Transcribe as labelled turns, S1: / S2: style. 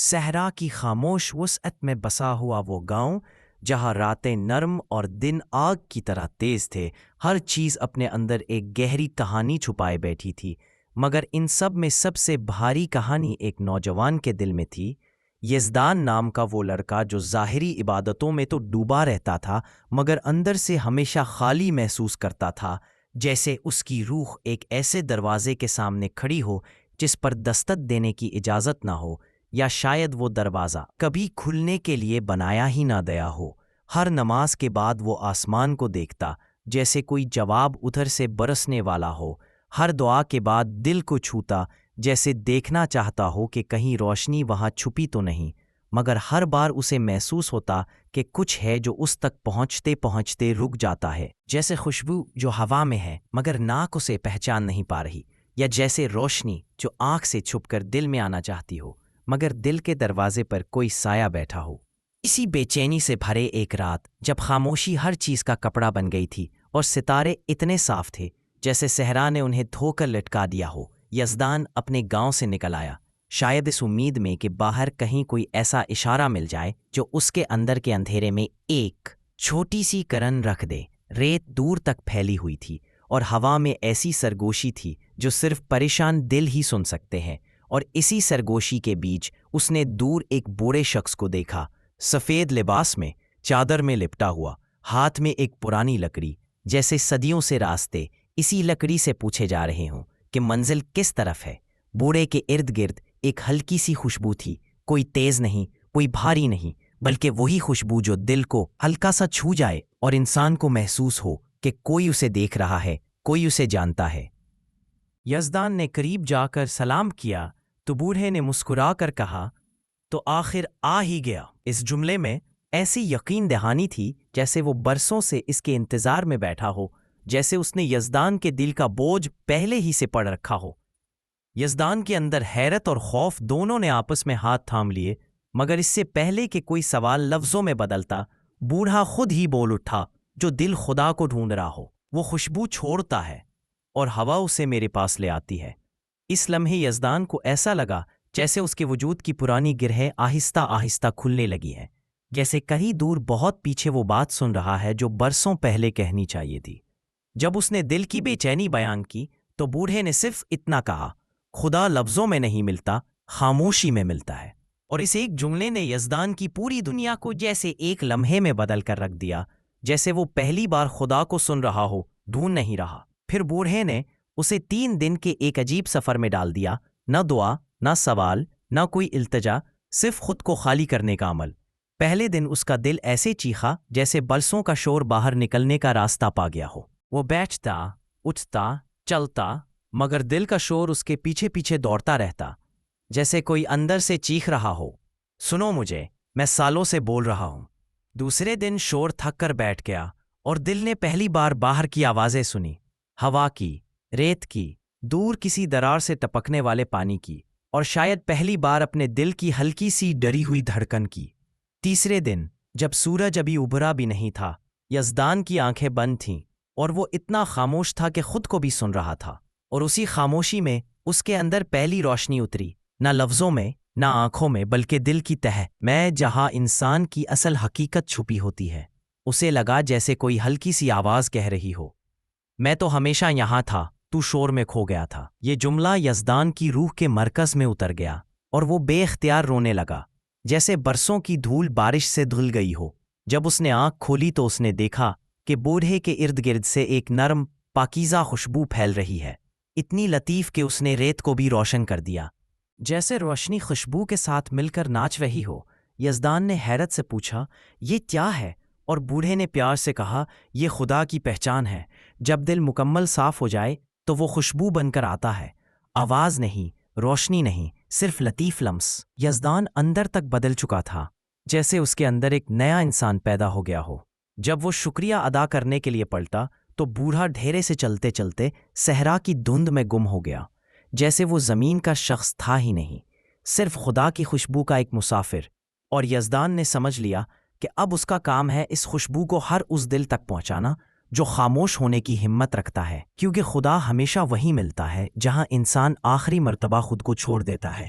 S1: صحرا کی خاموش وسعت میں بسا ہوا وہ گاؤں جہاں راتیں نرم اور دن آگ کی طرح تیز تھے، ہر چیز اپنے اندر ایک گہری کہانی چھپائے بیٹھی تھی، مگر ان سب میں سب سے بھاری کہانی ایک نوجوان کے دل میں تھی۔ یزدان نام کا وہ لڑکا جو ظاہری عبادتوں میں تو ڈوبا رہتا تھا مگر اندر سے ہمیشہ خالی محسوس کرتا تھا، جیسے اس کی روح ایک ایسے دروازے کے سامنے کھڑی ہو جس پر دستک دینے کی اجازت نہ ہو، یا شاید وہ دروازہ کبھی کھلنے کے لیے بنایا ہی نہ گیا ہو۔ ہر نماز کے بعد وہ آسمان کو دیکھتا جیسے کوئی جواب ادھر سے برسنے والا ہو، ہر دعا کے بعد دل کو چھوتا جیسے دیکھنا چاہتا ہو کہ کہیں روشنی وہاں چھپی تو نہیں، مگر ہر بار اسے محسوس ہوتا کہ کچھ ہے جو اس تک پہنچتے پہنچتے رک جاتا ہے، جیسے خوشبو جو ہوا میں ہے مگر ناک اسے پہچان نہیں پا رہی، یا جیسے روشنی جو آنکھ سے چھپ کر دل میں آنا چاہتی ہو مگر دل کے دروازے پر کوئی سایہ بیٹھا ہو۔ اسی بے چینی سے بھرے ایک رات جب خاموشی ہر چیز کا کپڑا بن گئی تھی اور ستارے اتنے صاف تھے جیسے صحرا نے انہیں دھو کر لٹکا دیا ہو، یزدان اپنے گاؤں سے نکل آیا، شاید اس امید میں کہ باہر کہیں کوئی ایسا اشارہ مل جائے جو اس کے اندر کے اندھیرے میں ایک چھوٹی سی کرن رکھ دے۔ ریت دور تک پھیلی ہوئی تھی اور ہوا میں ایسی سرگوشی تھی جو صرف پریشان دل ہی سن سکتے ہیں، اور اسی سرگوشی کے بیچ اس نے دور ایک بوڑھے شخص کو دیکھا، سفید لباس میں، چادر میں لپٹا ہوا، ہاتھ میں ایک پرانی لکڑی، جیسے صدیوں سے راستے اسی لکڑی سے پوچھے جا رہے ہوں کہ منزل کس طرف ہے۔ بوڑھے کے ارد گرد ایک ہلکی سی خوشبو تھی، کوئی تیز نہیں، کوئی بھاری نہیں، بلکہ وہی خوشبو جو دل کو ہلکا سا چھو جائے اور انسان کو محسوس ہو کہ کوئی اسے دیکھ رہا ہے، کوئی اسے جانتا ہے۔ یزدان نے قریب جا کر سلام کیا تو بوڑھے نے مسکرا کر کہا، تو آخر آ ہی گیا۔ اس جملے میں ایسی یقین دہانی تھی جیسے وہ برسوں سے اس کے انتظار میں بیٹھا ہو، جیسے اس نے یزدان کے دل کا بوجھ پہلے ہی سے پڑھ رکھا ہو۔ یزدان کے اندر حیرت اور خوف دونوں نے آپس میں ہاتھ تھام لیے، مگر اس سے پہلے کہ کوئی سوال لفظوں میں بدلتا، بوڑھا خود ہی بول اٹھا، جو دل خدا کو ڈھونڈ رہا ہو وہ خوشبو چھوڑتا ہے اور ہوا اسے میرے پاس لے آتی ہے۔ اس لمحے یزدان کو ایسا لگا جیسے اس کے وجود کی پرانی گرہیں آہستہ آہستہ کھلنے لگی ہیں، جیسے کہیں دور بہت پیچھے وہ بات سن رہا ہے جو برسوں پہلے کہنی چاہیے تھی۔ جب اس نے دل کی بے چینی بیان کی تو بوڑھے نے صرف اتنا کہا، خدا لفظوں میں نہیں ملتا، خاموشی میں ملتا ہے۔ اور اس ایک جملے نے یزدان کی پوری دنیا کو جیسے ایک لمحے میں بدل کر رکھ دیا، جیسے وہ پہلی بار خدا کو سن رہا ہو، ڈھونڈ نہیں رہا۔ پھر بوڑھے نے اسے 3 دن کے ایک عجیب سفر میں ڈال دیا، نہ دعا، نہ سوال، نہ کوئی التجا، صرف خود کو خالی کرنے کا عمل۔ پہلے دن اس کا دل ایسے چیخا جیسے برسوں کا شور باہر نکلنے کا راستہ پا گیا ہو۔ وہ بیٹھتا، اٹھتا، چلتا، مگر دل کا شور اس کے پیچھے پیچھے دوڑتا رہتا، جیسے کوئی اندر سے چیخ رہا ہو، سنو مجھے، میں سالوں سے بول رہا ہوں۔ دوسرے دن شور تھک کر بیٹھ گیا اور دل نے پہلی بار باہر کی آوازیں سنی، ہوا کی، ریت کی، دور کسی درار سے ٹپکنے والے پانی کی، اور شاید پہلی بار اپنے دل کی ہلکی سی ڈری ہوئی دھڑکن کی۔ تیسرے دن جب سورج ابھی ابھرا بھی نہیں تھا، یزدان کی آنکھیں بند تھیں اور وہ اتنا خاموش تھا کہ خود کو بھی سن رہا تھا، اور اسی خاموشی میں اس کے اندر پہلی روشنی اتری، نہ لفظوں میں، نہ آنکھوں میں، بلکہ دل کی تہ میں، جہاں انسان کی اصل حقیقت چھپی ہوتی ہے۔ اسے لگا جیسے کوئی ہلکی سی آواز کہہ رہی ہو، میں تو ہمیشہ یہاں تھا، تو شور میں کھو گیا تھا۔ یہ جملہ یزدان کی روح کے مرکز میں اتر گیا اور وہ بے اختیار رونے لگا، جیسے برسوں کی دھول بارش سے دھل گئی ہو۔ جب اس نے آنکھ کھولی تو اس نے دیکھا کہ بوڑھے کے ارد گرد سے ایک نرم، پاکیزہ خوشبو پھیل رہی ہے، اتنی لطیف کہ اس نے ریت کو بھی روشن کر دیا، جیسے روشنی خوشبو کے ساتھ مل کر ناچ رہی ہو۔ یزدان نے حیرت سے پوچھا، یہ کیا ہے؟ اور بوڑھے نے پیار سے کہا، یہ خدا کی پہچان ہے، جب دل مکمل صاف ہو جائے تو وہ خوشبو بن کر آتا ہے، آواز نہیں، روشنی نہیں، صرف لطیف لمس۔ یزدان اندر تک بدل چکا تھا، جیسے اس کے اندر ایک نیا انسان پیدا ہو گیا ہو۔ جب وہ شکریہ ادا کرنے کے لیے پلٹا تو بوڑھا ڈھیرے سے چلتے چلتے صحرا کی دھند میں گم ہو گیا، جیسے وہ زمین کا شخص تھا ہی نہیں، صرف خدا کی خوشبو کا ایک مسافر۔ اور یزدان نے سمجھ لیا کہ اب اس کا کام ہے اس خوشبو کو ہر اس دل تک پہنچانا جو خاموش ہونے کی ہمت رکھتا ہے، کیونکہ خدا ہمیشہ وہیں ملتا ہے جہاں انسان آخری مرتبہ خود کو چھوڑ دیتا ہے۔